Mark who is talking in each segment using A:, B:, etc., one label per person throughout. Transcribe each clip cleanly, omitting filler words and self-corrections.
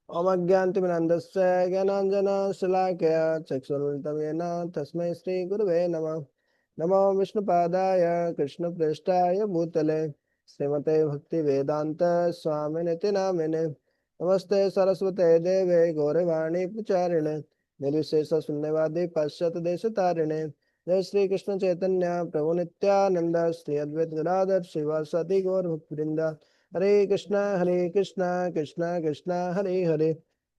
A: ओमज्ञानतिमिरन्दस्य ज्ञानाञ्जनशलाकया चक्षुरुन्मिलितं येन तस्मै श्रीगुरवे नमः। नमो विष्णुपादाय कृष्णप्रेष्ठाय भूतले श्रीमते भक्तिवेदान्त स्वामिनिति नामिने। नमस्ते सरस्वते देवे गौरवाणी प्रचारिणे निर्विशेष शून्यवादी पाश्चात्य देशतारिणे। जय श्री कृष्ण चैतन्य प्रभु नित्यानंद श्री अद्वैत गदाधर श्रीवासदि गौर भक्तवृंद। हरे कृष्णा कृष्णा कृष्णा हरे हरे,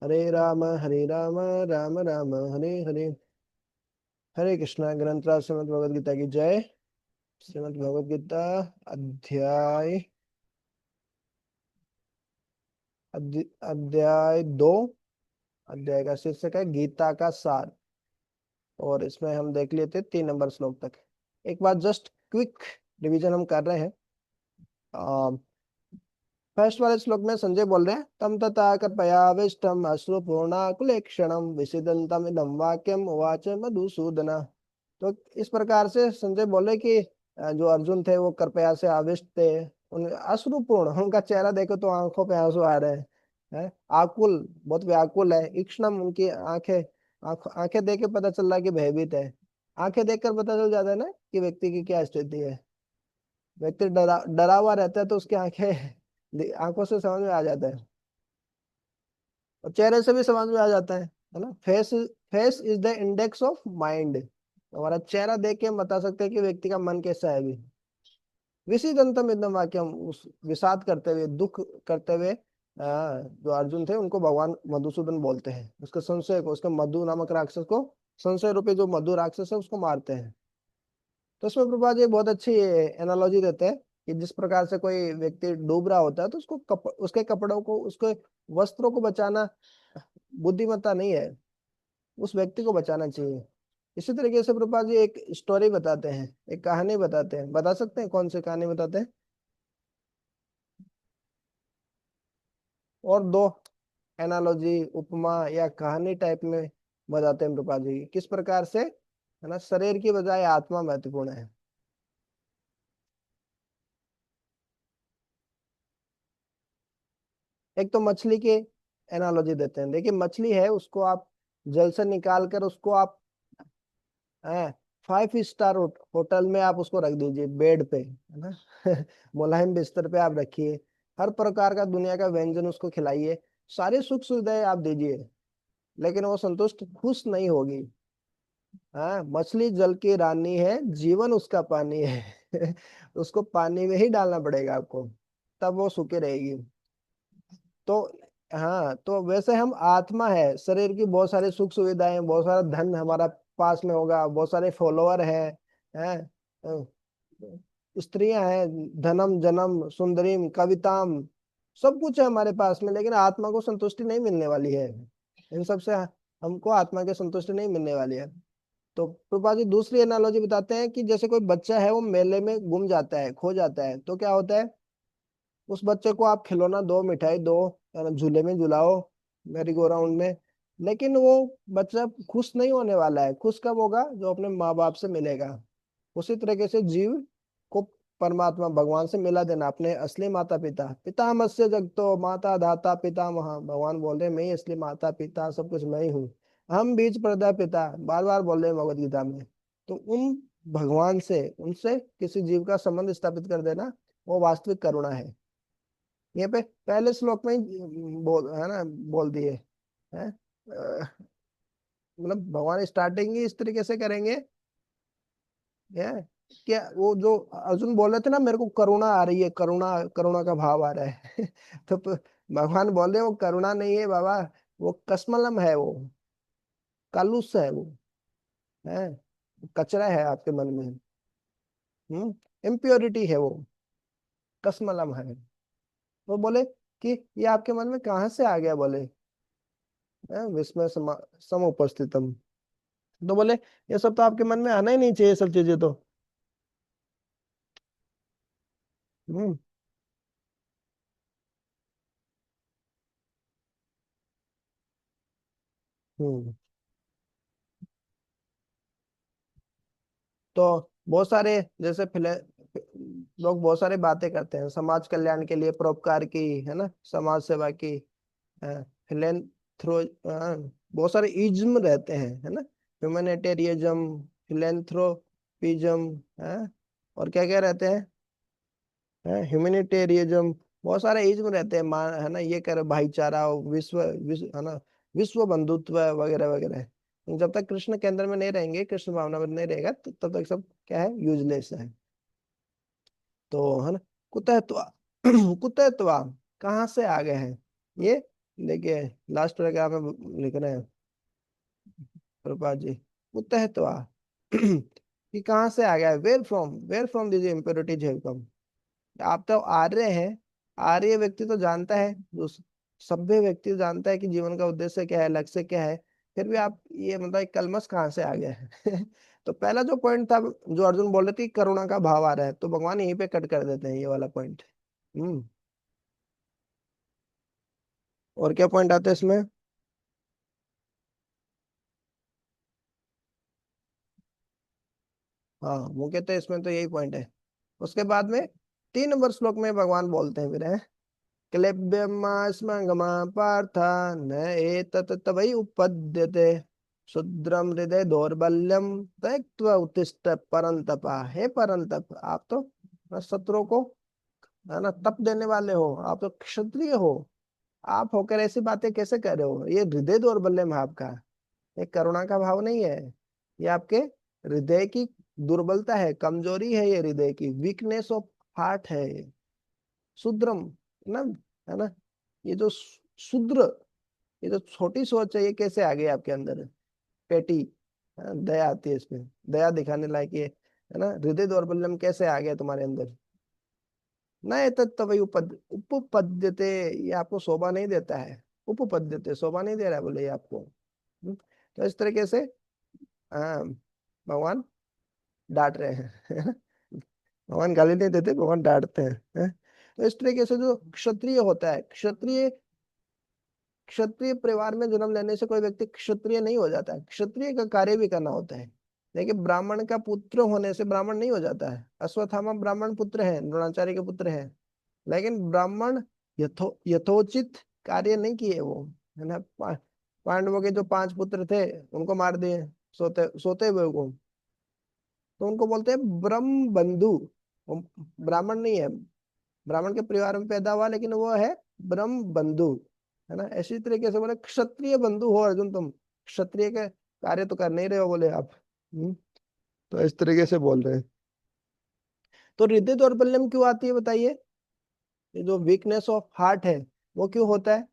A: हरे राम राम राम हरे हरे। हरे कृष्णा। ग्रंथराज श्रीमद् भगवद गीता की जय। श्रीमद् भगवद गीता अध्याय अध्याय 2। अध्याय का शीर्षक है गीता का सार, और इसमें हम देख लिए थे 3 नंबर श्लोक तक। एक बार जस्ट क्विक रिवीजन हम कर रहे हैं। फर्स्ट वाले श्लोक में संजय बोल रहे हैं, तम तथा कल्पयाविष्टम अश्रुपूर्णाकुलेक्षणम विषीदन्तम इदं वाक्यम उवाच मधुसूदन। तो इस प्रकार से संजय बोले कि जो अर्जुन थे वो कृपया से आविष्ट थे, उन अश्रुपूर्ण, उनका चेहरा देखो तो आंखों पे आंसू आ रहे हैं। आकुल, बहुत व्याकुल है। इक्षणम, उनकी आंखें, आंखें देख के पता चल रहा है कि भयभीत है। आंखें देखकर पता चल जाता है ना कि व्यक्ति की क्या स्थिति है। व्यक्ति डरा डरा हुआ रहता है तो उसकी आंखें, आंखों से समझ में आ जाता है, और चेहरे से भी समझ में आ जाता है ना। Face is the index of mind. हमारा चेहरा देख के हम बता सकते हैं कि व्यक्ति का मन कैसा है अभी। विषीदंतम इदम वाक्यम, उस विषाद करते हुए, दुख करते हुए जो अर्जुन थे उनको भगवान मधुसूदन बोलते हैं। उसके संशय को, उसके मधु नामक राक्षस को, संशय रूपी जो मधु राक्षस है उसको मारते हैं। तो उसमें प्रभुपाद जी बहुत अच्छी एनालॉजी देते हैं कि जिस प्रकार से कोई व्यक्ति डूब रहा होता है तो उसको उसके कपड़ों को, उसके वस्त्रों को बचाना बुद्धिमत्ता नहीं है, उस व्यक्ति को बचाना चाहिए। इसी तरीके से प्रभुपाद जी एक स्टोरी बताते हैं, एक कहानी बताते हैं। बता सकते हैं कौन सी कहानी बताते हैं? और दो एनालॉजी, उपमा या कहानी टाइप में बताते हैं प्रभुपाद जी किस प्रकार से, है ना, शरीर की बजाय आत्मा महत्वपूर्ण है। एक तो मछली के एनालॉजी देते हैं। देखिए मछली है, उसको आप जल से निकाल कर उसको आप 5 स्टार होटल में आप उसको रख दीजिए, बेड पे, है ना। मुलायम बिस्तर पे आप रखिए, हर प्रकार का दुनिया का व्यंजन उसको खिलाइए, सारी सुख सुविधाएं आप दीजिए, लेकिन वो संतुष्ट खुश नहीं होगी। हाँ, मछली जल की रानी है, जीवन उसका पानी है। उसको पानी में ही डालना पड़ेगा आपको, तब वो सूखी रहेगी। तो हाँ, तो वैसे हम आत्मा है, शरीर की बहुत सारी सुख सुविधाएं, बहुत सारा धन हमारा पास में होगा, बहुत सारे फॉलोअर हैं, स्त्रियां हैं, धनम जनम सुंदरीम कविताम, सब कुछ है हमारे पास में, लेकिन आत्मा को संतुष्टि नहीं मिलने वाली है। इन सब से हमको आत्मा की संतुष्टि नहीं मिलने वाली है। तो प्रभुपाद जी दूसरी एनालॉजी बताते हैं कि जैसे कोई बच्चा है, वो मेले में गुम जाता है, खो जाता है, तो क्या होता है? उस बच्चे को आप खिलौना दो, मिठाई दो, झूले में झुलाओ, मेरी गो राउंड में, लेकिन वो बच्चा खुश नहीं होने वाला है। खुश कब होगा? जो अपने माँ बाप से मिलेगा। उसी तरीके से जीव को परमात्मा भगवान से मिला देना, अपने असली माता पिता। पितामहस्य जगतो माता धाता पितामह, भगवान बोल रहे हैं मैं ही असली माता पिता, सब कुछ मैं ही हूँ। हम बीज प्रदा पिता, बार बार बोल रहे हैं भगवत गीता में। तो उन भगवान से, उनसे किसी जीव का संबंध स्थापित कर देना, वो वास्तविक करुणा है। यहाँ पे पहले श्लोक में ही बोल, है ना, बोल दिए है। मतलब भगवान स्टार्टिंग ही इस तरीके से करेंगे, है क्या? वो जो अर्जुन बोल रहे थे ना, मेरे को करुणा आ रही है, करुणा, करुणा का भाव आ रहा है। तो भगवान बोल रहे हैं वो करुणा नहीं है बाबा, वो कसमलम है, वो कालुस है, वो है, कचरा है आपके मन में। इम्प्योरिटी है वो, कसमलम है। वो बोले कि ये आपके मन में कहाँ से आ गया? बोले विस्मय समुपस्थितम। तो बोले ये सब तो आपके मन में आना ही नहीं चाहिए, ये सब चीजें तो। हम्म हम्म तो बहुत सारे जैसे लोग बहुत सारे बातें करते हैं समाज कल्याण के लिए, परोपकार की, है ना, समाज सेवा की, है। फिलेंथ्रो बहुत सारे इज्म रहते हैं, है ना। ह्यूमैनिटेरियनिज्म, फिलेंथ्रोपिज्म है, और क्या क्या रहते हैं, ह्यूमैनिटेरियनिज्म, बहुत सारे इज्म रहते हैं, मान है ना, ये कर भाईचारा, विश्व विश्व है ना, विश्व बंधुत्व वगैरह वगैरह। जब तक कृष्ण केंद्र में नहीं रहेंगे, कृष्ण भावना में नहीं रहेगा, तो तब तक सब क्या है, यूजलेस है। तो है ना, कुतहत्वा कुतहत्वा कहाँ से आ गए हैं ये, देखिए लास्ट पैराग्राफ में लिख रहे हैं प्रभुपाद जी, कुतहत्वा कि कहाँ से आ गया है, where from this impurities have come. आप तो आर्य हैं, आर्य व्यक्ति तो जानता है, जो सभ्य व्यक्ति जानता है कि जीवन का उद्देश्य क्या है, लक्ष्य क्या है, फिर भी आप ये मतलब एक कलमश कहाँ से आ गया है तो पहला जो पॉइंट था, जो अर्जुन बोल रहे थे कि करुणा का भाव आ रहा है, तो भगवान यहीं पे कट कर देते हैं ये वाला पॉइंट। हम्म। और क्या पॉइंट आते हैं इसमें। हाँ, वो कहते हैं इसमें तो यही पॉइंट है। उसके बाद में 3 नंबर श्लोक में भगवान बोलते हैं फिर है, क्लेब्यमास्मगमा पार्थ न एतत् तवै उपद्यते शुद्रम हृदय दौर्बल्यम त्यक्त्वा उत्तिष्ठ परंतपा। हे परंतप, आप तो शत्रु को है ना तप देने वाले हो, आप तो क्षत्रिय हो, आप होकर ऐसी बातें कैसे कर रहे हो, ये हृदय दौर्बल्यम है आपका, ये करुणा का भाव नहीं है, ये आपके हृदय की दुर्बलता है, कमजोरी है, ये हृदय की वीकनेस ऑफ हार्ट है ये। शूद्रम ना, है ना, ये जो शूद्र, ये जो छोटी सोच है, ये कैसे आ गई आपके अंदर, पेटी, दया आती है इसमें, दया दिखाने लायक ये, है ना, हृदय दौर्बल्यम कैसे आ गया तुम्हारे अंदर। न तत्व उपपद्यते, ये आपको शोभा नहीं देता है, उपपद्यते शोभा नहीं दे रहा है बोले ये आपको। तो इस तरीके से भगवान डांट रहे हैं भगवान गाली नहीं देते, भगवान डांटते हैं। तो इस तरीके से जो क्षत्रिय होता है, क्षत्रिय क्षत्रिय परिवार में जन्म लेने से कोई व्यक्ति क्षत्रिय नहीं हो जाता है, क्षत्रिय का कार्य भी करना होता है। लेकिन ब्राह्मण का पुत्र होने से ब्राह्मण नहीं हो जाता है। अश्वत्थामा ब्राह्मण पुत्र है, द्रोणाचार्य के पुत्र है, लेकिन ब्राह्मण यथोचित कार्य नहीं किए वो, है ना। पांडवों के जो 5 पुत्र थे, उनको मार दिए सोते सोते हुए को, तो उनको बोलते हैं ब्रह्म बंधु। वो ब्राह्मण नहीं है, ब्राह्मण के परिवार में पैदा हुआ, लेकिन वो है ब्रह्म बंधु, है ना। इसी तरीके से बोले क्षत्रिय बंधु हो अर्जुन तुम, क्षत्रिय के कार्य तो कर नहीं रहे हो बोले आप। तो इस तरीके से बोल रहे हैं। तो हृदय दौर्बल्यम क्यों आती है बताइए, ये जो वीकनेस ऑफ हार्ट है, वो क्यों होता है।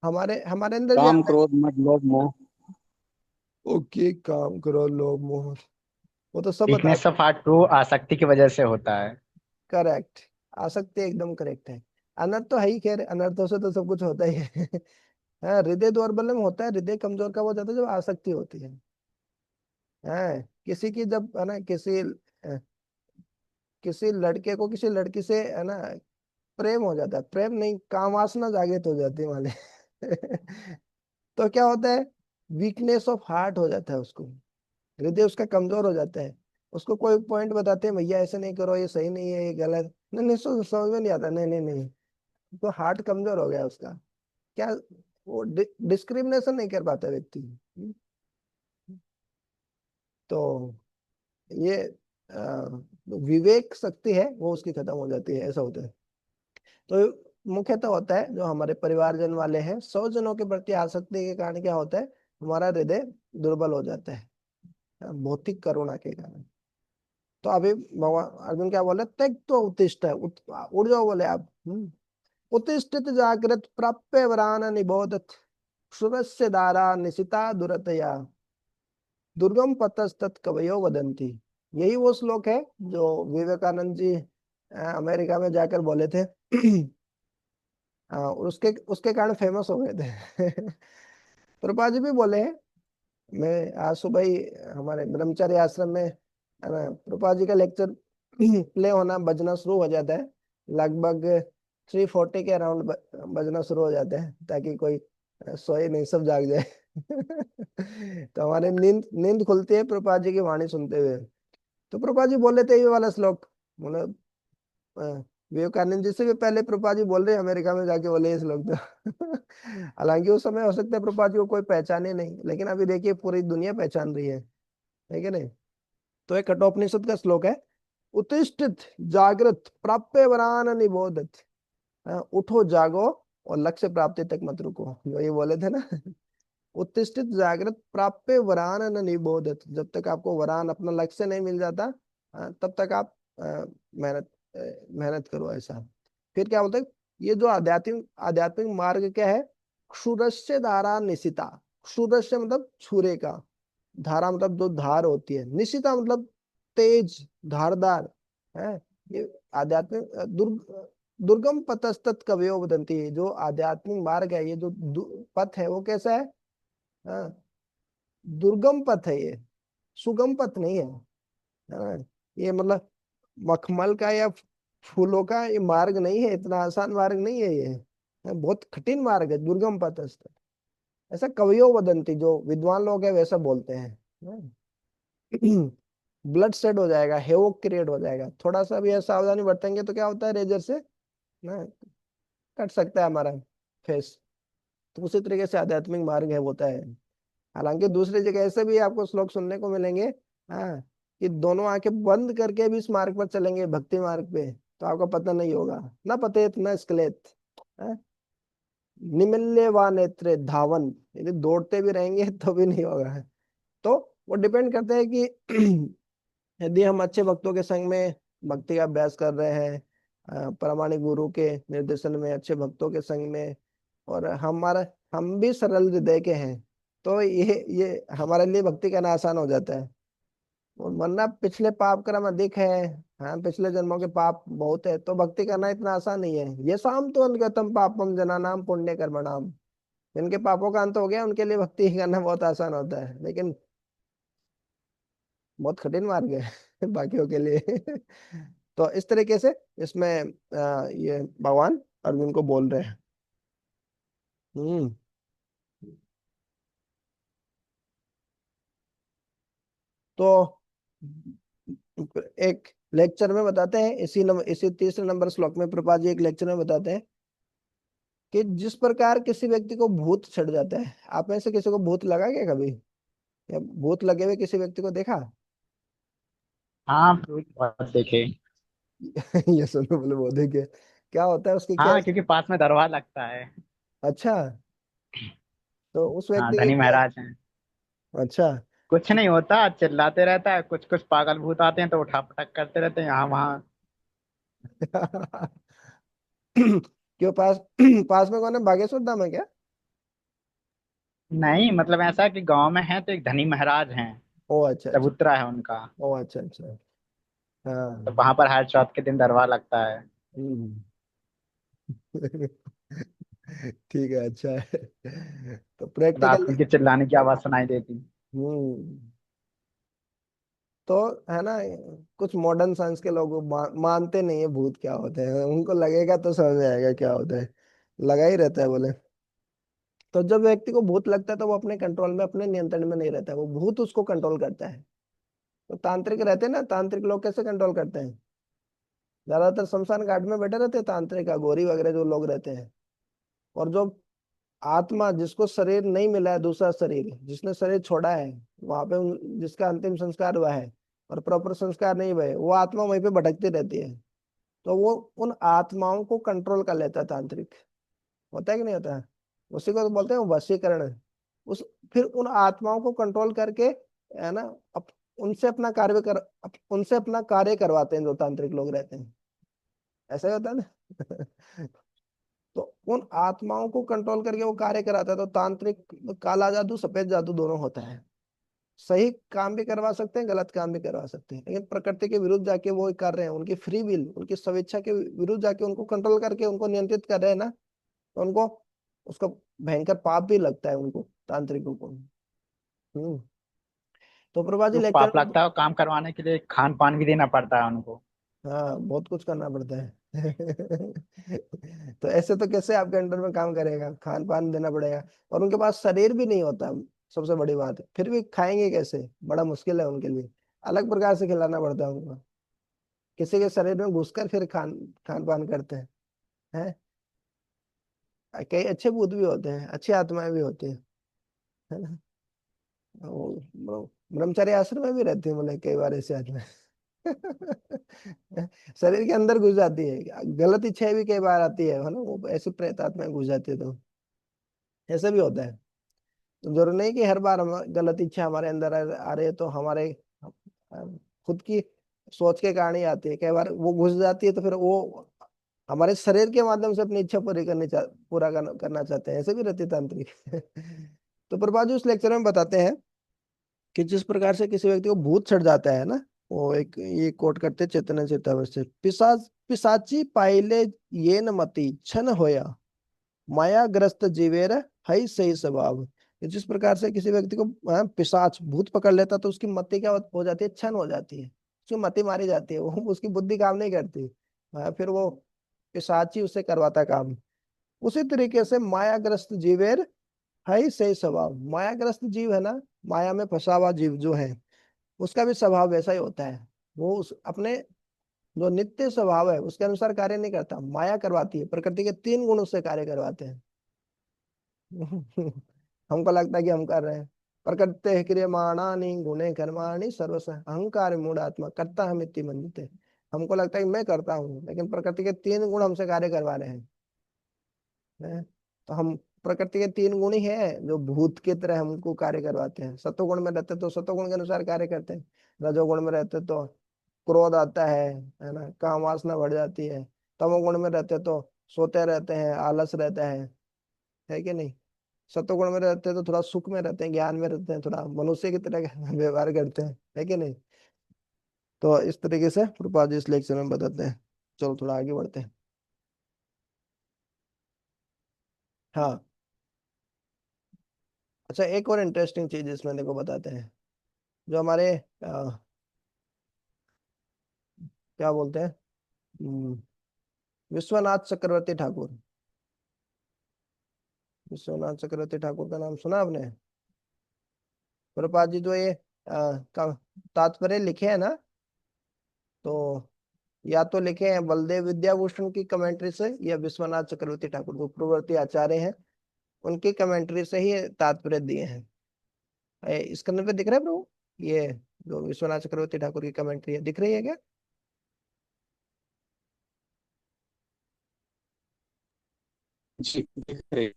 A: हमारे हमारे अंदर भी
B: काम
A: आता है।
B: क्रोध मद लोभ मोह।
A: ओके, काम करो लोभ मोह, वो तो सब बता।
B: वीकनेस ऑफ हार्ट टू आसक्ति की वजह से होता है।
A: करेक्ट, आसक्ति एकदम करेक्ट है। अनर्थ तो है ही, खैर अनर्थों से तो सब कुछ होता ही है हाँ, हृदय दौर्बल्य में होता है, हृदय कमजोर का वो जाता है जब आसक्ति होती है। हाँ, किसी की जब है ना, किसी लड़के को किसी लड़की से है ना प्रेम हो जाता है, प्रेम नहीं, काम वासना जागृत हो जाती है वाले तो क्या होता है, वीकनेस ऑफ हार्ट हो जाता है उसको, हृदय उसका कमजोर हो जाता है। उसको कोई पॉइंट बताते हैं, भैया ऐसे नहीं करो, ये सही नहीं है, ये गलत, नहीं नहीं, समझ में नहीं आता, नहीं नहीं नहीं, तो हार्ट कमजोर हो गया उसका। क्या, वो डिस्क्रिमिनेशन नहीं कर पाता व्यक्ति। तो ये विवेक शक्ति है वो उसकी खत्म हो जाती है, ऐसा होता है। तो मुख्यतः होता है जो हमारे परिवारजन वाले हैं, 100 जनों के प्रति आसक्ति के कारण क्या होता है, हमारा हृदय दुर्बल हो जाता है, भौतिक करुणा के कारण। तो अभी भगवान अर्जुन क्या बोले, त्यक तो उत्तिष्ठ है, उड़ जाओ बोले आप। उत्तिष्ठित जागृत प्राप्य वरान निबोधत सुरस्य दारा निशिता दुरतया दुर्गम पतस्तत् कवयो वदंती। यही वो श्लोक है जो विवेकानंद जी अमेरिका में जाकर बोले थे और उसके उसके कारण फेमस हो गए थे प्रभुपाद जी भी बोले हैं। मैं आज सुबह ही हमारे ब्रह्मचारी आश्रम में है ना, प्रभुपाद जी का लेक्चर प्ले होना बजना शुरू हो जाता है, लगभग 3:40 के अराउंड बजना शुरू हो जाता है, ताकि कोई सोए नहीं, सब जाग जाए तो हमारे नींद नींद खुलती है प्रभुपाद जी की वाणी सुनते हुए। तो प्रभुपाद जी बोल रहे थे ये वाला श्लोक, बोले विवेकानंद जी से भी पहले प्रभुपाद जी बोल रहे हैं, अमेरिका में जाके बोले ये श्लोक तो। हालांकि उस समय हो सकता है प्रभुपाद जी को कोई पहचाने नहीं, लेकिन अभी देखिए पूरी दुनिया पहचान रही है कि नहीं। तो एक कठोपनिषद का श्लोक है, उत्तिष्ठित जागृत प्राप्य वरान निबोधत। उठो जागो और लक्ष्य प्राप्ति तक मत रुको, जो ये बोले थे ना। उत्तिष्ठित जागृत प्राप्य वरान न निबोधत, जब तक आपको वरान अपना लक्ष्य नहीं मिल जाता, तब तक आप मेहनत मेहनत करो ऐसा। फिर क्या बोलते हैं, ये जो आध्यात्मिक आध्यात्मिक मार्ग क्या है, क्षुरस्य धारा निशिता। क्षुरस्य मतलब छुरे का, धारा मतलब जो धार होती है, निशिता मतलब तेज धारदार है। ये आध्यात्मिक दुर्गम पथस्तत् कवयो वदंती, जो आध्यात्मिक मार्ग है, ये जो पथ है वो कैसा है, हाँ, दुर्गम पथ है ये, सुगम पथ नहीं है। हाँ, ये मतलब मखमल का या फूलों का ये मार्ग नहीं है, इतना आसान मार्ग नहीं है ये, बहुत कठिन मार्ग है, दुर्गम पथ है। ऐसा कवियो वदंती, जो विद्वान लोग हैं वैसा बोलते हैं। ब्लड सेड हो जाएगा, हेवोक क्रिएट हो जाएगा, थोड़ा सा भी सावधानी बरतेंगे तो क्या होता है, रेजर से ना कट सकता है हमारा फेस। तो उसी तरीके से आध्यात्मिक मार्ग है होता है। हालांकि दूसरी जगह ऐसे भी आपको श्लोक सुनने को मिलेंगे, हाँ, कि दोनों आंखें बंद करके भी इस मार्ग पर चलेंगे, भक्ति मार्ग पे, तो आपको पता नहीं होगा, न पतेत न स्खलेत। हाँ? निमिल्य व नेत्रे धावन, यदि दौड़ते भी रहेंगे तो भी नहीं होगा। तो वो डिपेंड करता है कि यदि हम अच्छे भक्तों के संग में भक्ति का अभ्यास कर रहे हैं, प्रामाणिक गुरु के निर्देशन में, अच्छे भक्तों के संग में, और हमारा हम भी सरल हृदय के हैं, तो ये हमारे लिए भक्ति करना आसान हो जाता है। और वरना पिछले पाप कर्म अधिक है, हाँ, पिछले जन्मों के पाप बहुत है, तो भक्ति करना इतना आसान नहीं है। ये शाम तो अनगतम पापम जनानाम पुण्य कर्मणाम, जिनके पापों का अंत हो गया उनके लिए भक्ति करना बहुत आसान होता है, लेकिन बहुत कठिन मार्ग है बाकियों के लिए। तो इस तरीके से इसमें ये भगवान अर्जुन को बोल रहे हैं। हम्म। तो एक लेक्चर में बताते हैं, इसी तीसरे नंबर श्लोक में प्रभुपाद जी एक लेक्चर में बताते हैं कि जिस प्रकार किसी व्यक्ति को भूत चढ़ जाता है, आप में से किसी को भूत लगा क्या कभी, या भूत लगे हुए किसी व्यक्ति को देखा?
B: हाँ भूत बहुत देखे।
A: ये सुनो, बोले वो देखिए, क्या होता है उसकी क्या।
B: हाँ क्योंकि पास में दरबार लगता है।
A: अच्छा, तो उस
B: हाँ
A: व्यक्ति के
B: धनी
A: क्या।
B: महाराज हैं।
A: अच्छा।
B: कुछ नहीं होता, चिल्लाते रहता है, कुछ कुछ पागल भूत आते हैं तो उठा पटक करते रहते हैं यहाँ वहाँ।
A: क्यों, पास पास में कौन है, बागेश्वर धाम है क्या?
B: नहीं मतलब ऐसा है कि गांव में है तो एक धनी महाराज हैं,
A: ओ अच्छा अच्छा।
B: चबूतरा है उनका।
A: ओ अच्छा अच्छा।
B: तो
A: हाँ।
B: वहां पर हर चौथ के दिन दरबार लगता है।
A: हम्म। ठीक है, अच्छा है। तो
B: रात को
A: प्रैक्टिकली।
B: उनके चिल्लाने की आवाज सुनाई देती।
A: हम्म। तो है ना, कुछ मॉडर्न साइंस के लोग मानते नहीं है भूत क्या होते हैं, उनको लगेगा तो समझ में आएगा क्या होता है, लगा ही रहता है बोले। तो जब व्यक्ति को भूत लगता है तो वो अपने कंट्रोल में, अपने नियंत्रण में नहीं रहता है, वो भूत उसको कंट्रोल करता है। तो तांत्रिक रहते हैं ना, तांत्रिक लोग कैसे कंट्रोल करते हैं, ज्यादातर शमशान घाट में बैठे रहते हैं तांत्रिक अघोरी वगैरह जो लोग रहते हैं। और जो आत्मा, जिसको शरीर नहीं मिला है, दूसरा शरीर जिसने शरीर छोड़ा है, वहां पे जिसका अंतिम संस्कार हुआ है और प्रॉपर संस्कार नहीं हुए, वो आत्मा वहीं पे भटकती रहती है। तो वो उन आत्माओं को कंट्रोल कर लेता है तांत्रिक, होता है कि नहीं होता है, उसी को तो बोलते हैं वशीकरण। उस फिर उन आत्माओं को कंट्रोल करके, है ना, उनसे अपना कार्य उनसे अपना कार्य करवाते हैं जो तांत्रिक लोग रहते हैं, ऐसा ही होता है ना। तो उन आत्माओं को कंट्रोल करके वो कार्य कराता है। तो तांत्रिक काला जादू सफेद जादू दोनों होता है, सही काम भी करवा सकते हैं, गलत काम भी करवा सकते हैं, लेकिन प्रकृति के विरुद्ध जाके वो कर रहे हैं, उनकी फ्री विल, उनकी स्वेच्छा के विरुद्ध जाके उनको कंट्रोल करके उनको नियंत्रित कर रहे हैं ना, तो उनको उसका भयंकर पाप भी लगता है उनको, तांत्रिकों को। हम्म। तो प्रभा जी
B: जो
A: लेक्चर
B: पाप
A: में।
B: लगता है वो काम करवाने के लिए खान पान भी देना पड़ता है उनको।
A: हाँ, बहुत कुछ करना पड़ता है। तो ऐसे तो कैसे आपके अंडर में काम करेगा, खान पान देना पड़ेगा, और उनके पास शरीर भी नहीं होता, सबसे बड़ी बात है, फिर भी खाएंगे कैसे, बड़ा मुश्किल है उनके लिए। अलग प्रकार से खिलाना पड़ता है उनको। किसी के शरीर में घुसकर फिर खान खान पान करते हैं। कई अच्छे भूत भी होते हैं, अच्छी आत्माएं भी होती हैं, है ना। ब्रह्मचर्य आश्रम में भी रहती है, बोले कई बार ऐसे आत्माएं शरीर के अंदर घुस जाती है, गलत इच्छाएं भी कई बार आती है ना, वो ऐसे प्रेत आत्माएं घुस जाती है, तो ऐसे भी होता है। तो जरूरी नहीं कि हर बार हम गलत इच्छा हमारे अंदर आ रही है तो हमारे खुद की सोच के कारण ही आती है। कई बार वो घुस जाती है तो फिर वो हमारे शरीर के माध्यम से अपनी इच्छा पूरी करना चाहते हैं, ऐसे भी रहते हैं तांत्रिक। तो प्रभा जी उस लेक्चर में बताते हैं कि जिस प्रकार से किसी व्यक्ति को भूत चढ़ जाता है ना, वो एक ये कोट करते चेतन चेतावश्य पिशाच पिशाची पाइले ये न मति छन होया माया ग्रस्त जीवेर हई सही स्वभाव। ये जिस प्रकार से किसी व्यक्ति को पिशाच भूत पकड़ लेता तो उसकी मति क्या हो जाती है, छन हो जाती है, उसकी मति मारी जाती है, वो उसकी बुद्धि काम नहीं करती। फिर वो पिशाची उससे करवाता काम। उसी तरीके से मायाग्रस्त जीवेर है सही स्वभाव, मायाग्रस्त जीव है ना, माया में फंसा हुआ जीव जो है उसका भी स्वभाव वैसा ही होता है। वो उस अपने जो नित्य स्वभाव है उसके अनुसार कार्य नहीं करता, माया करवाती है, प्रकृति के 3 गुण उससे कार्य करवाते हैं। हमको लगता है कि हम कर रहे हैं। प्रकृते क्रियमाणानि गुणे कर्माणि सर्वश अहंकार मूढ़ात्मा करता हम इति मन्यते। हमको लगता है कि मैं करता हूँ, लेकिन प्रकृति के 3 गुण हमसे कार्य करवा रहे हैं। तो हम प्रकृति के 3 गुण ही हैं जो भूत की तरह हमको कार्य करवाते हैं। सतोगुण में रहते तो सतोगुण के अनुसार कार्य करते हैं, रजोगुण में रहते तो क्रोध आता है ना, काम वासना बढ़ जाती है। तमोगुण में रहते तो सोते रहते हैं, आलस रहता है कि नहीं। सतोगुण में रहते हैं तो थोड़ा सुख में रहते हैं, ज्ञान में रहते हैं, थोड़ा मनुष्य की तरह का व्यवहार करते हैं, है कि नहीं। तो इस तरीके से प्रभुपाद जी इस लेक्चर में बताते हैं। चलो थोड़ा आगे बढ़ते हैं। हाँ। अच्छा, एक और इंटरेस्टिंग चीज इसमें देखो बताते हैं। जो हमारे क्या बोलते हैं, हम्म, विश्वनाथ चक्रवर्ती ठाकुर। विश्वनाथ चक्रवर्ती ठाकुर का नाम सुना आपने। प्रभुपाद जी जो ये तात्पर्य लिखे हैं ना, तो या तो लिखे हैं बलदेव विद्याभूषण की कमेंट्री से, या विश्वनाथ चक्रवर्ती ठाकुर जो पूर्ववर्ती आचार्य हैं उनकी कमेंट्री से ही तात्पर्य दिए हैं। स्क्रीन पे दिख रहा है प्रभु, ये जो विश्वनाथ चक्रवर्ती ठाकुर की कमेंट्री है, दिख रही है क्या।
C: जी दिख रही।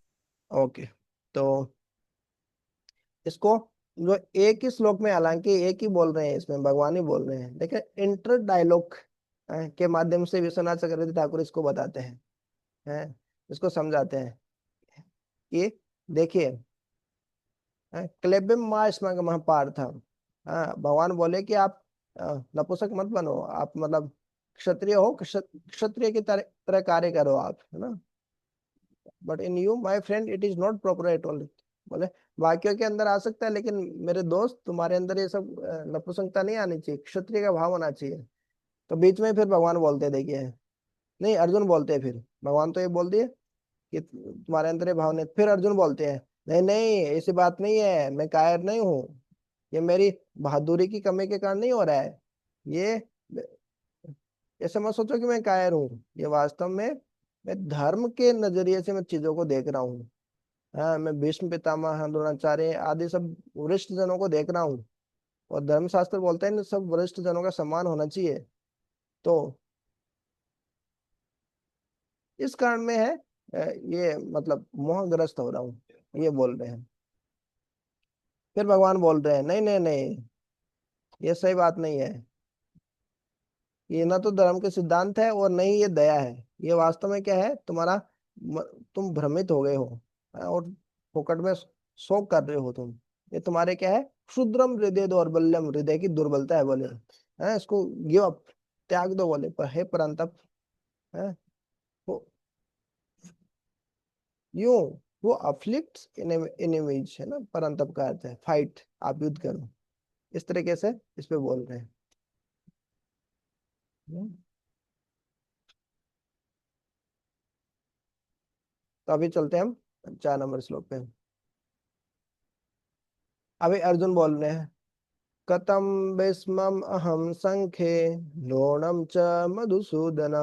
A: ओके। तो इसको जो एक ही श्लोक में, हालांकि एक ही बोल रहे हैं, इसमें भगवान ही बोल रहे हैं, लेकिन इंटर डायलॉग के माध्यम से विश्वनाथ चक्रवर्ती ठाकुर इसको बताते हैं, इसको समझाते हैं कि देखिए, क्लेबिम माँ स्मग मह पार्थम। भगवान बोले कि आप नपुंसक मत बनो, आप मतलब क्षत्रिय हो, क्षत्रिय की तरह कार्य करो आप, है ना। But in you my friend it is not proper at all. बोले वाक्यों के अंदर आ सकता है, लेकिन मेरे दोस्त तुम्हारे अंदर ये सब नपुंसकता नहीं आनी चाहिए, क्षत्रिय का भाव होना चाहिए। तो बीच में फिर भगवान बोलते हैं, देखिए, नहीं अर्जुन बोलते हैं फिर, भगवान तो ये बोल दिए कि तुम्हारे अंदर ये भाव नहीं, फिर अर्जुन बोलते हैं नहीं नहीं ऐसी बात नहीं है, मैं कायर नहीं हूँ, ये मेरी बहादुरी की कमी के कारण नहीं हो रहा है। ये ऐसे मत सोचो कि मैं कायर हूँ, ये वास्तव में मैं धर्म के नजरिए से मैं चीजों को देख रहा हूँ। हाँ, मैं भीष्म पितामह द्रोणाचार्य आदि सब वरिष्ठ जनों को देख रहा हूँ, और धर्मशास्त्र बोलता है इन सब वरिष्ठ जनों का सम्मान होना चाहिए। तो इस कारण में है ये मतलब मोहग्रस्त हो रहा हूँ, ये बोल रहे हैं। फिर भगवान बोल रहे हैं नहीं नहीं नहीं, ये सही बात नहीं है, ये ना तो धर्म के सिद्धांत है और नहीं ये दया है। ये वास्तव में क्या है, तुम्हारा तुम भ्रमित हो गए हो, और फोकट में शोक कर रहे हो तुम। ये तुम्हारे क्या है, क्षुद्रम हृदय दौर्बल्यम, हृदय की दुर्बलता है बोले, है इसको गिव अप, त्याग दो बोले, पर हे परंतप, है वो यूं, वो अफ्लिक्ट्स एनिमीज, है ना, परंतप का अर्थ है फाइट, आप युद्ध करो, इस तरीके से इस पे बोल रहे हैं। हम्म। तो अभी चलते हैं हम 4 नंबर श्लोक पे। अभी अर्जुन बोल रहे हैं कथम भीष्मम् अहम संखे द्रोणं च मधुसूदन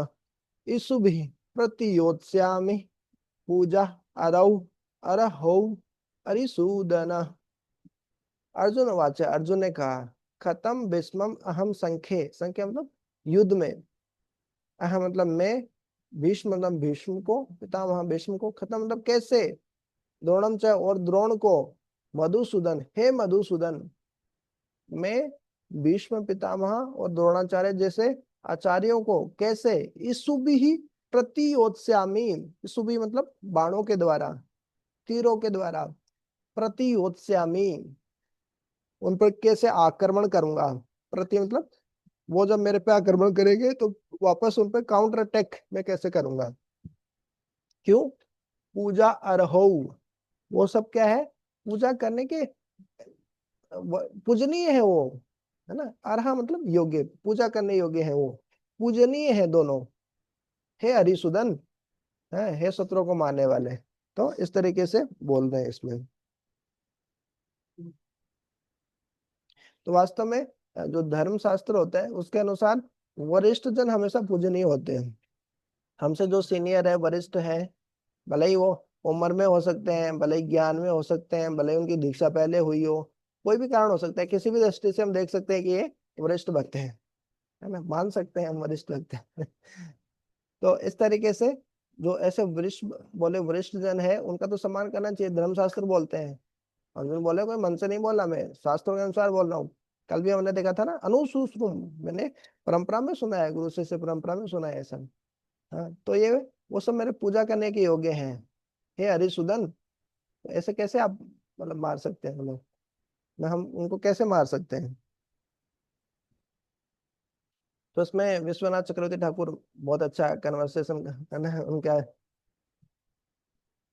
A: इषुभिः प्रतियोत्स्यामि पूजा अरौ अरहौ अरिसूदन। अर्जुन वाचा, अर्जुन ने कहा, खतम भीष्मम अहम संखे, संख्या मतलब युद्ध में, अहम मतलब मैं, भीष्म मतलब भीष्म को, पितामह भीष्म को, खत्म मतलब कैसे, द्रोणम च और द्रोण को, मधुसूदन हे मधुसूदन, मैं भीष्म पितामह और द्रोणाचार्य जैसे आचार्यों को कैसे, इसुबि ही प्रतियोत्स्यामि, इसुबि मतलब बाणों के द्वारा, तीरों के द्वारा, प्रतियोत्स्यामि उन पर कैसे आक्रमण करूंगा, प्रति मतलब वो जब मेरे पे आक्रमण करेंगे तो वापस उन पे काउंटर अटैक मैं कैसे करूंगा। क्यों, पूजा अर्हो, वो सब क्या है, पूजा करने के पूजनीय है वो, है ना, अर्हा मतलब योग्य, पूजा करने योग्य है वो, पूजनीय है दोनों, हे हरिसूदन, है हे शत्रुओं को मारने वाले। तो इस तरीके से बोल रहे हैं इसमें। तो वास्तव में जो धर्म शास्त्र होता है उसके अनुसार वरिष्ठ जन हमेशा पूजनीय होते हैं। हमसे जो सीनियर है, वरिष्ठ है, भले ही वो उम्र में हो सकते हैं, भले ही ज्ञान में हो सकते हैं, भले ही उनकी दीक्षा पहले हुई हो, कोई भी कारण हो सकता है, किसी भी दृष्टि से हम देख सकते हैं कि ये वरिष्ठ भक्त हैं, है ना, मान सकते हैं हम वरिष्ठ भक्त हैं। तो इस तरीके से जो ऐसे वरिष्ठ बोले वरिष्ठ जन है उनका तो सम्मान करना चाहिए, धर्मशास्त्र बोलते हैं। अर्जुन बोले कोई मन से नहीं बोला, मैं शास्त्रों के अनुसार बोल रहा हूँ। कल भी हमने देखा था ना, अनुसूश्रुम, मैंने परंपरा में सुना है, गुरु शिष्य परंपरा में सुना है ऐसा। हाँ, तो ये वो सब मेरे पूजा करने के योग्य हैं, हे हरिसूदन। ऐसे कैसे आप मतलब मार सकते हैं, मतलब मैं हम उनको कैसे मार सकते हैं। तो इसमें विश्वनाथ चक्रवर्ती ठाकुर बहुत अच्छा कन्वर्सेशन करना है उनका,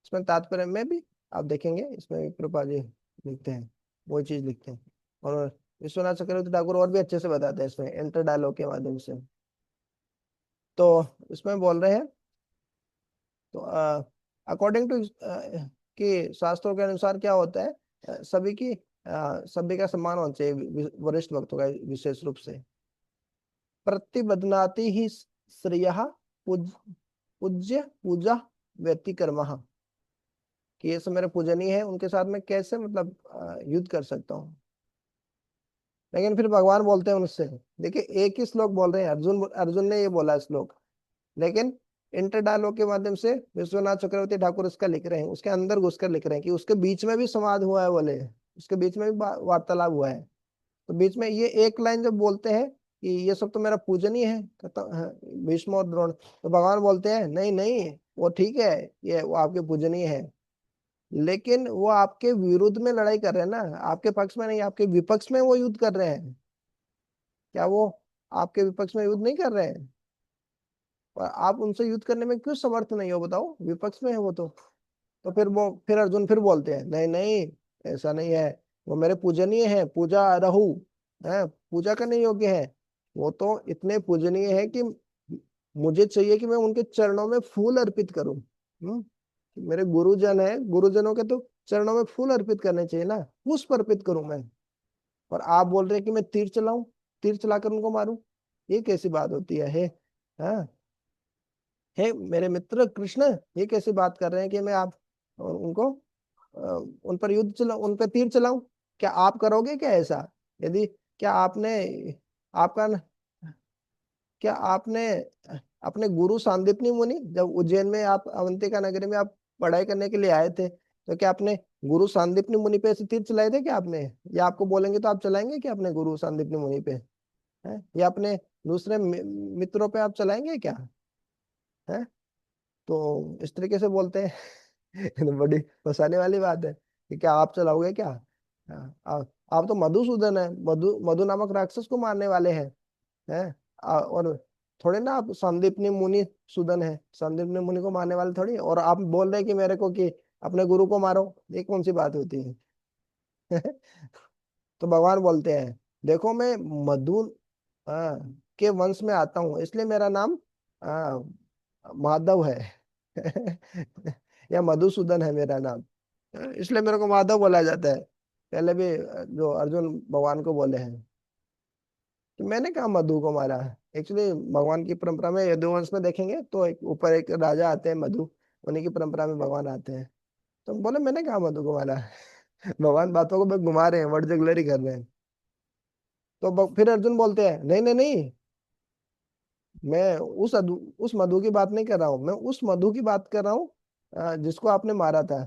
A: इसमें तात्पर्य में भी आप देखेंगे, इसमें कृपा जी लिखते हैं, वो चीज लिखते हैं। और विश्वनाथ चक्रवर्ती ठाकुर और भी अच्छे से बताते हैं इसमें इंटर डायलॉग के माध्यम से। तो इसमें बोल रहे हैं, तो अकॉर्डिंग टू कि शास्त्रों के अनुसार क्या होता है, सभी की सभी का सम्मान होना चाहिए, वरिष्ठ भक्तों का विशेष रूप से। प्रतिबध्नाति ही श्रेयः पूज्य पूजा व्यतिक्रम, कि ये सब मेरे पूजनीय है, उनके साथ में कैसे मतलब युद्ध कर सकता हूँ। लेकिन फिर भगवान बोलते हैं उनसे, देखिए एक ही श्लोक बोल रहे हैं, अर्जुन अर्जुन ने ये बोला श्लोक, लेकिन इंटर डायलॉग के माध्यम से विश्वनाथ चक्रवर्ती ठाकुर इसका लिख रहे हैं, उसके अंदर घुसकर लिख रहे हैं कि उसके बीच में भी संवाद हुआ है, बोले उसके बीच में भी वार्तालाप हुआ है। तो बीच में ये एक लाइन जब बोलते हैं कि ये सब तो मेरा पूजनीय है, भीष्म और द्रोण, तो भगवान बोलते हैं नहीं नहीं, वो ठीक है, ये वो आपके पूजनीय है, लेकिन वो आपके विरुद्ध में लड़ाई कर रहे हैं ना, आपके पक्ष में नहीं, आपके विपक्ष में वो युद्ध कर रहे हैं। क्या वो आपके विपक्ष में युद्ध नहीं कर रहे हैं, और आप उनसे युद्ध करने में क्यों समर्थ नहीं हो, बताओ, विपक्ष में है वो तो फिर वो फिर अर्जुन फिर बोलते हैं नहीं नहीं, ऐसा नहीं है, वो मेरे पूजनीय है, पूजा रहू है, पूजा करने योग्य है, वो तो इतने पूजनीय है कि मुझे चाहिए कि मैं उनके चरणों में फूल अर्पित करूं। मेरे गुरुजन है, गुरुजनों के तो चरणों में फूल अर्पित करने चाहिए ना, पुष्प अर्पित करूं मैं, और आप बोल रहे हैं कि मैं तीर चलाऊं, तीर चलाकर उनको मारूं, ये कैसी बात होती है, हाँ, हे मेरे मित्र कृष्ण, ये कैसी बात कर रहे हैं कि मैं आप उनको उन पर युद्ध चला, उन पर तीर चलाऊं, क्या आप करोगे क्या ऐसा, यदि क्या आपने आपका क्या आपने अपने गुरु सांदीपनि मुनि, जब उज्जैन में आप अवंतिका नगरी में आप पढ़ाई करने के लिए आए थे, तो क्या आपने गुरु सांदीपनि मुनि पे ऐसे तीर चलाए थे क्या आपने, या आपको बोलेंगे तो आप चलाएंगे क्या अपने गुरु सांदीपनि मुनि पे, है या अपने दूसरे मित्रों पे आप चलाएंगे क्या, है। तो इस तरीके से बोलते हैं। ये तो बड़ी फंसाने वाली बात है कि क्या आप चलाओगे क्या। हाँ, आप तो मधुसूदन है, मधु मधु नामक राक्षस को मारने वाले हैं, हैं। और थोड़े ना आप संदीपनी मुनि सूदन है, संदीपनी मुनि को मारने वाले थोड़ी, और आप बोल रहे हैं कि मेरे को कि अपने गुरु को मारो, ये कौन सी बात होती है। तो भगवान बोलते हैं देखो मैं मधु हाँ, के वंश में आता हूँ, इसलिए मेरा नाम माधव है। या मधुसूदन है मेरा नाम, इसलिए मेरे को माधव बोला जाता है। पहले भी जो अर्जुन भगवान को बोले हैं कि मैंने कहा मधु को मारा। एक्चुअली भगवान की परंपरा में यदुवंश में देखेंगे तो एक ऊपर एक राजा आते हैं मधु, उन्हीं की परंपरा में भगवान आते हैं। तो बोले मैंने कहा मधु को मारा। भगवान बातों को बस घुमा रहे हैं, वर्ड जुगलरी कर रहे हैं। तो फिर अर्जुन बोलते हैं नहीं नहीं नहीं, मैं उस मधु की बात नहीं कर रहा हूँ, मैं उस मधु की बात कर रहा हूँ जिसको आपने मारा था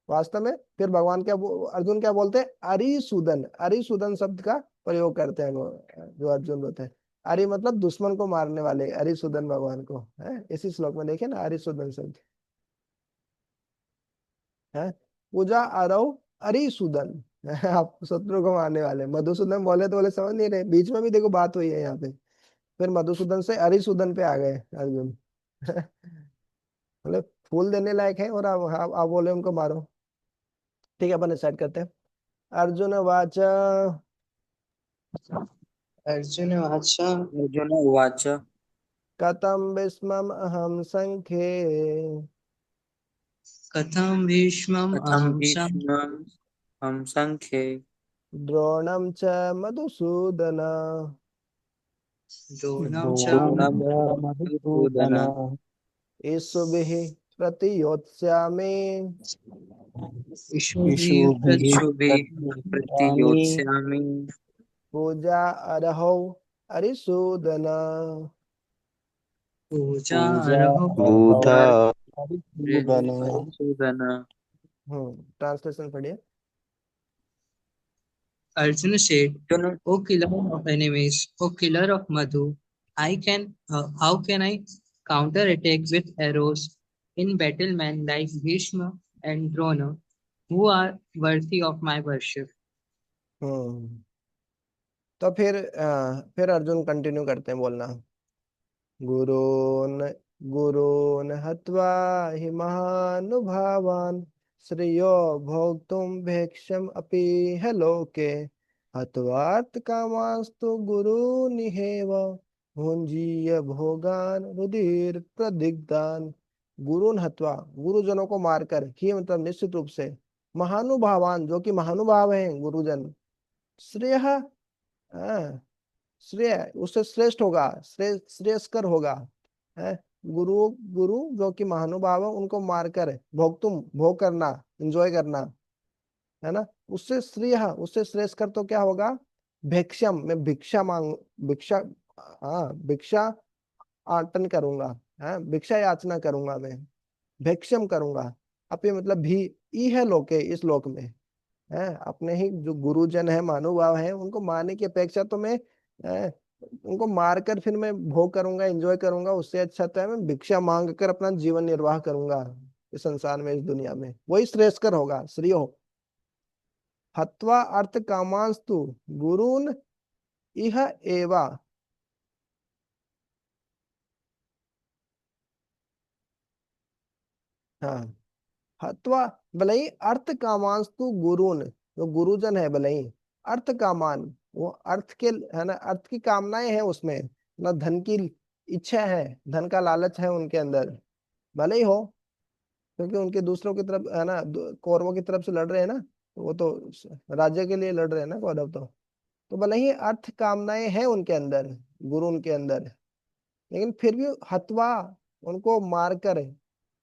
A: वास्तव में। फिर भगवान क्या अर्जुन क्या बोलते हैं, अरिसूदन, अरिसूदन शब्द का प्रयोग करते हैं वो, जो अर्जुन होते हैं। अरि मतलब दुश्मन को मारने वाले, अरिसूदन भगवान को है। इसी श्लोक में देखे ना अरिसूदन शब्द है। पूजा अरव अरिसूदन। आप शत्रु को मारने वाले, मधुसूदन बोले तो बोले समझ नहीं रहे, बीच में भी देखो बात हुई है यहाँ पे। फिर मधुसूदन से अरिसूदन पे आ गए अर्जुन। मतलब फूल देने लायक है और आप बोले उनको मारो। ठीक है, अपन स्टार्ट करते हैं। अर्जुन वाच
D: अर्जुन वाच
C: अर्जुन उवाच
A: कथम विस्मम अहम संख्ये
D: कथं भीष्मम्
C: कथं
D: अहं
C: भीष्मं हम संख्ये
A: द्रोणम च मधुसूदन
D: द्रोणं च
C: द्रोणं मधुसूदन
A: ईशुभिः प्रतियोत्स्यामि
D: इषुभिः
C: इषुभिः प्रतियोत्स्यामि
A: पूजा अर्हौ अरिसूदन।
D: पूजार्हौ
C: पूजा
E: मधुसूदन।
C: मधुसूदन।
A: ट्रांसलेशन पढ़िए।
D: Arjuna said,
C: Arjun
D: O killer of enemies, O killer of Madhu, how can I counterattack with arrows in battle men like Bhishma and Drona, who are worthy of my worship?
A: हम्म तो फिर अर्जुन कंटिन्यू करते हैं बोलना। गुरून् गुरून् हत्वा हि महानुभावान् श्रेयो भोक्तुं भेक्षम् अपि ह लोके हत्वार्थ कामास्तु गुरूनिहेव भुञ्जीय भोगान् रुधिर प्रदिग्धान्। गुरून् हत्वा, गुरुजनों को मारकर, ही मतलब निश्चित रूप से, महानुभावान जो कि महानुभाव हैं गुरुजन, श्रेय श्रेय उससे श्रेष्ठ होगा, श्रेयस्कर होगा है। गुरु गुरु जो कि महानुभाव है उनको मारकर भोग भोग करना, एंजॉय करना है ना, उससे श्रेय, उससे श्रेयस्कर तो क्या होगा। भिक्षम, मैं भिक्षा मांग, भिक्षा, हाँ भिक्षा आटन करूंगा, है भिक्षा याचना करूंगा मैं, भिक्षम करूंगा। अपने मतलब भी ई है लोके, इस लोक में है। अपने ही जो गुरुजन है, महानुभाव है, उनको मारने की अपेक्षा तो मैं उनको मारकर फिर मैं भोग करूंगा, एंजॉय करूंगा, उससे अच्छा तो है मैं भिक्षा मांग कर अपना जीवन निर्वाह करूंगा इस संसार में, इस दुनिया में, वही श्रेष्ठकर होगा, श्रेय हो। हत्वा अर्थ कामांस्तु गुरुन इह एवा। हाँ, हत्वा भले ही अर्थ कामांस्तु गुरुन, जो गुरुजन है भले ही अर्थ कामान, वो अर्थ के है ना, अर्थ की कामनाएं हैं उसमें ना, धन की इच्छा है, धन का लालच है उनके अंदर, भले ही हो, क्योंकि उनके दूसरों की तरफ है ना, कौरवों की तरफ से लड़ रहे हैं ना, तो वो तो राज्य के लिए लड़ रहे हैं ना कौरव तो भले ही अर्थ कामनाएं हैं उनके अंदर, गुरु उनके अंदर, लेकिन फिर भी हत्वा, उनको मारकर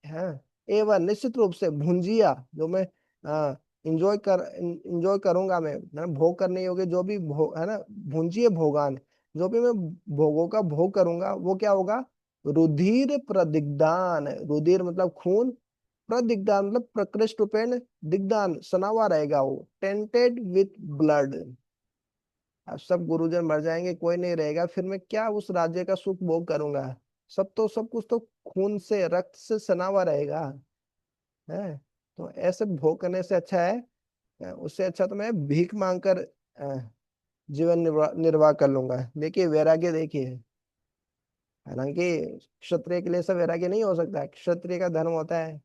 A: है, एवं निश्चित रूप से भुंजिया, जो मैं इंजॉय करूंगा मैं भोग करने योग्य जो भी भोग है ना, भुंजिए भोगान, जो भी मैं भोगों का भोग करूंगा वो क्या होगा। रुधिर प्रदिग्धान, रुधिर मतलब खून, प्रदिग्धान मतलब प्रकृष्ट रूपेण, दिग्धान सना हुआ रहेगा, वो टेंटेड विथ ब्लड। अब सब गुरुजन मर जाएंगे, कोई नहीं रहेगा, फिर मैं क्या उस राज्य का सुख भोग करूंगा। सब कुछ तो खून से, रक्त से सना हुआ रहेगा है। तो ऐसे भोग करने से अच्छा है, उससे अच्छा तो मैं भीख मांगकर जीवन निर्वाह कर लूंगा। देखिए वैराग्य, देखिए, हालांकि क्षत्रिय के लिए सब वैराग्य नहीं हो सकता, क्षत्रिय का धर्म होता है,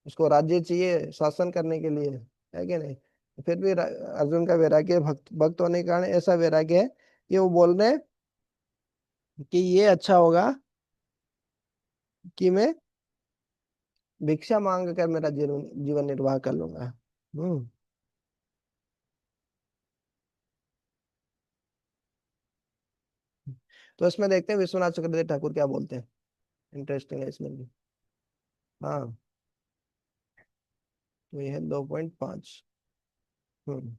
A: उसको राज्य चाहिए शासन करने के लिए, है कि नहीं। फिर भी अर्जुन का वैराग्य, भक्त भक्त होने के कारण ऐसा वैराग्य है कि वो बोल रहे हैं कि ये अच्छा होगा कि मैं भिक्षा मांग कर मेरा जीवन जीवन निर्वाह कर लूंगा। तो इसमें देखते हैं विश्वनाथ चक्रवर्ती ठाकुर क्या बोलते हैं। इंटरेस्टिंग है इसमें भी। हाँ, तो ये है 2.5। हम्म।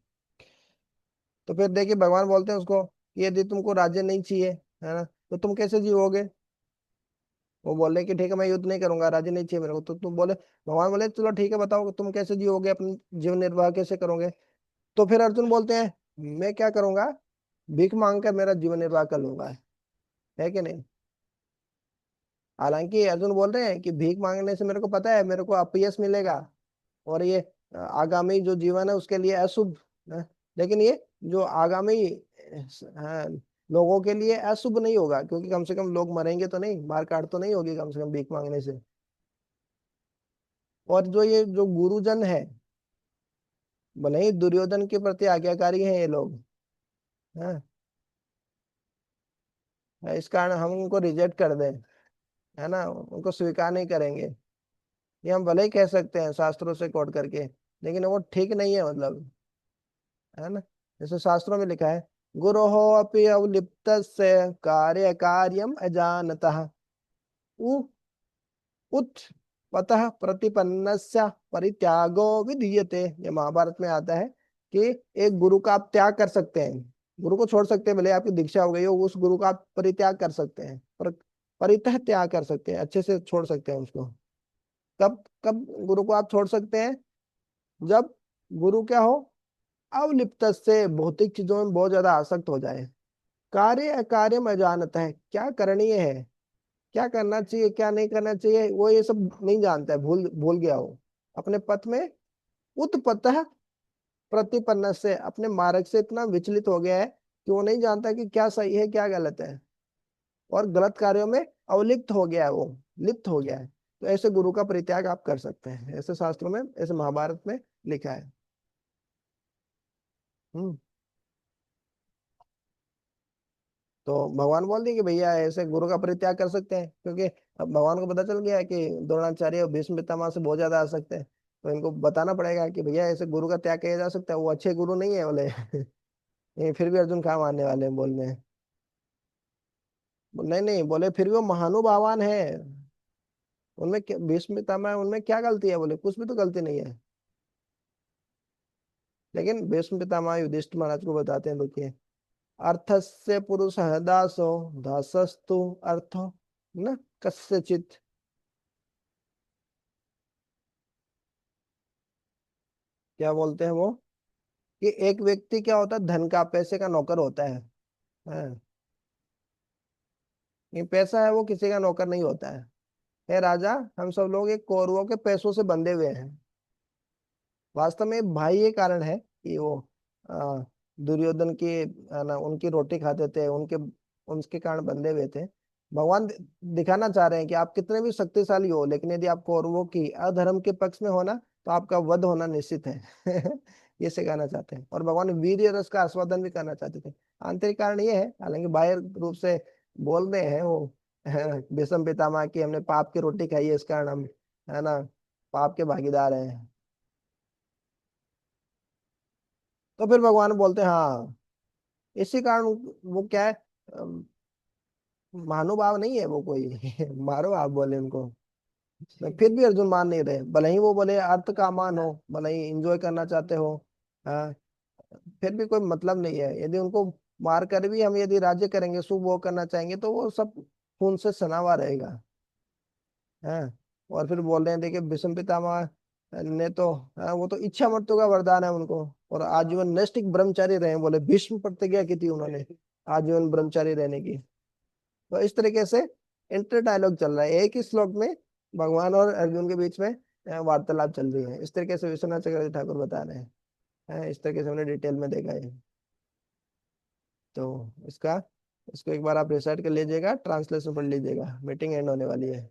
A: तो फिर देखिए भगवान बोलते हैं उसको कि यदि तुमको राज्य नहीं चाहिए, है ना, तो तुम कैसे जीवोगे। वो बोले कि ठीक है मैं युद्ध नहीं करूंगा, राज्य नहीं चाहिए मेरे को। तो तुम बोले, भगवान बोले चलो ठीक है बताओ तुम कैसे जियोगे, अपनी जीवन निर्वाह कैसे करोगे। तो फिर अर्जुन बोलते हैं मैं क्या करूंगा, भीख मांग कर मेरा जीवन निर्वाह कर लूंगा, है कि नहीं। हालांकि अर्जुन बोल रहे हैं कि भीख मांगने से मेरे को पता है मेरे को अपयश मिलेगा, और ये आगामी जो जीवन है उसके लिए अशुभ है। लेकिन ये जो आगामी हाँ, लोगों के लिए अशुभ नहीं होगा, क्योंकि कम से कम लोग मरेंगे तो नहीं, मार काट तो नहीं होगी कम से कम भीख मांगने से। और जो ये जो गुरुजन है, भले ही दुर्योधन के प्रति आज्ञाकारी हैं ये लोग, हाँ, इस कारण हम उनको रिजेक्ट कर दें, है ना, उनको स्वीकार नहीं करेंगे, ये हम भले ही कह सकते हैं शास्त्रों से कोट करके, लेकिन वो ठीक नहीं है मतलब, है ना। जैसे शास्त्रों में लिखा है, गुरोः अपि अवलिप्तस्य कार्य कार्यम अजानतः उ उत पतः प्रतिपन्नस्य परित्यागो विधीयते। ये महाभारत में आता है कि एक गुरु का आप त्याग कर सकते हैं, गुरु को छोड़ सकते हैं, भले आपकी दीक्षा हो गई हो, उस गुरु का आप परित्याग कर सकते हैं, पर परितः त्याग कर सकते हैं, अच्छे से छोड़ सकते हैं उसको। कब कब गुरु को आप छोड़ सकते हैं, जब गुरु क्या हो, अवलिप्त से भौतिक चीजों में बहुत ज्यादा आसक्त हो जाए, कार्य अकार्य में जानता है, क्या करणीय है, क्या करना चाहिए क्या नहीं करना चाहिए, वो ये सब नहीं जानता है, भूल भूल गया हो अपने पथ में, उत्पतः प्रतिपन्न से अपने मार्ग से इतना विचलित हो गया है कि वो नहीं जानता कि क्या सही है क्या गलत है, और गलत कार्यों में अवलिप्त हो गया है, वो लिप्त हो गया है। तो ऐसे गुरु का परित्याग आप कर सकते हैं, ऐसे शास्त्रों में, ऐसे महाभारत में लिखा है। हम्म। तो भगवान बोल दिए कि भैया ऐसे गुरु का परित्याग कर सकते हैं, क्योंकि अब भगवान को पता चल गया है कि द्रोणाचार्य और भीष्म पितामह से बहुत ज्यादा आ सकते हैं, तो इनको बताना पड़ेगा कि भैया ऐसे गुरु का त्याग किया जा सकता है, वो अच्छे गुरु नहीं है बोले। ये फिर भी अर्जुन कहाँ मानने वाले हैं बोलने हैं। नहीं नहीं बोले, फिर भी वो महानुभावान है, उनमें भीष्म पितामह है, उनमें क्या गलती है, बोले कुछ भी तो गलती नहीं है। लेकिन भीष्म पितामह युधिष्ठिर महाराज को बताते हैं, देखिए, अर्थस्य पुरुष दासो दासस्तु अर्थ न कस्यचित। क्या बोलते हैं वो, कि एक व्यक्ति क्या होता है, धन का पैसे का नौकर होता है, हाँ, ये पैसा है वो किसी का नौकर नहीं होता है। हे राजा, हम सब लोग एक कौरवों के पैसों से बंधे हुए हैं। वास्तव में भाई ये कारण है कि वो आ, दुर्योधन की ना उनकी रोटी खाते थे, उनके उनके कारण बंधे हुए थे। भगवान दिखाना चाह रहे हैं कि आप कितने भी शक्तिशाली हो, लेकिन यदि आप कौरवों की अधर्म के पक्ष में हो ना, तो आपका वध होना निश्चित है। ये सिखाना चाहते हैं, और भगवान वीर्य रस का आस्वादन भी करना चाहते थे। आंतरिक कारण ये है, हालांकि बाह्य रूप से बोल रहे हैं वो, भीष्म पितामह की हमने पाप की रोटी खाई है इस कारण हम, है ना, पाप के भागीदार हैं। तो फिर भगवान बोलते हैं हाँ, इसी कारण वो क्या है, महानुभाव नहीं है वो कोई। मारो आप बोले उनको। तो फिर भी अर्जुन मान नहीं रहे, भले ही वो बोले अर्थ का मान हो, भले ही इंजॉय करना चाहते हो, हाँ, फिर भी कोई मतलब नहीं है, यदि उनको मार कर भी हम यदि राज्य करेंगे, शुभ वो करना चाहेंगे, तो वो सब खून से सना हुआ रहेगा, है। और फिर बोल रहे हैं देखिए भीष्म पितामह ने तो, हाँ, वो तो इच्छा मृत्यु का वरदान है उनको, और आजीवन नैष्ठिक ब्रह्मचारी रहे, बोले भीष्म प्रतिज्ञा की थी उन्होंने आजीवन ब्रह्मचारी रहने की। तो इस तरीके से इंटर डायलॉग चल रहा है, एक ही श्लोक में भगवान और अर्जुन के बीच में वार्तालाप चल रही है। इस तरीके से विश्वनाथ चक्रवर्ती ठाकुर बता रहे हैं, इस तरीके से हमने डिटेल में देखा है। तो इसका इसको एक बार आप रिसाइट कर लीजिएगा, ट्रांसलेशन पढ़ लीजिएगा, मीटिंग एंड होने वाली है।